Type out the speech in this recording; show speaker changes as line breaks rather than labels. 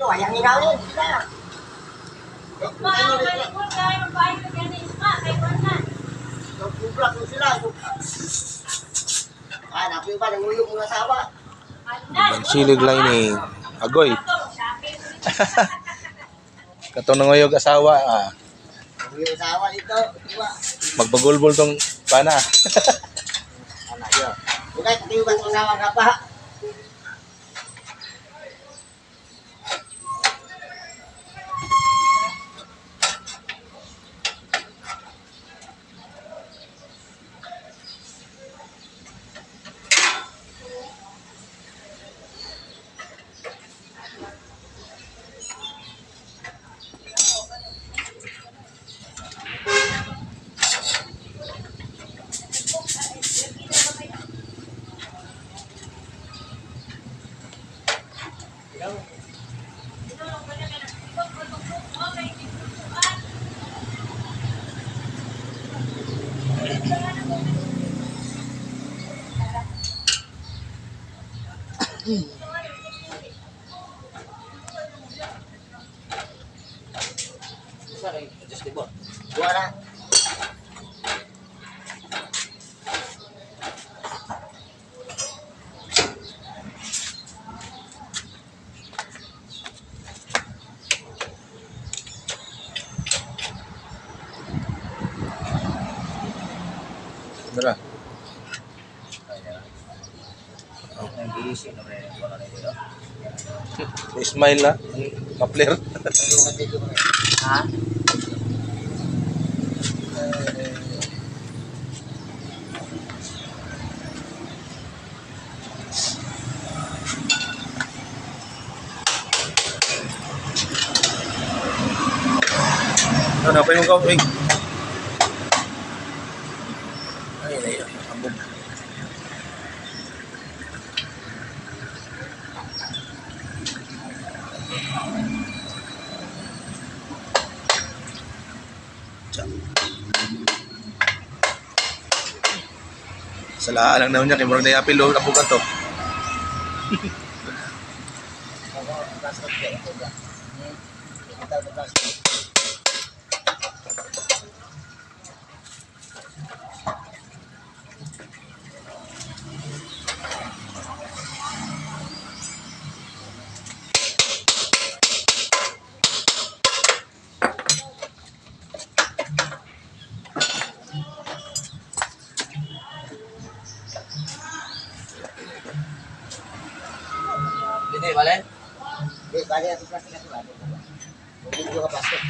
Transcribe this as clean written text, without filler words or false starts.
Wayang inawin sila. Nag-block mo sila. Napi ba ng uyong mga asawa?
Silig lining. Agoy. Katong nanguyog asawa.
Uyong asawa dito. Diba?
Magbagulbol tong pana.
Anak yun. Okay, katiugan ng asawa ka pa. Buwan na.
Dara. Ismail na. Kapler.
Ha?
Ano pa yung kawing? Ay, ambog. Salaan lang naman niya, kaya murag na yapilo na buka to.
Hindi, balen? Hindi, balen. Ito plastic na ito. Hindi ko ka plastic.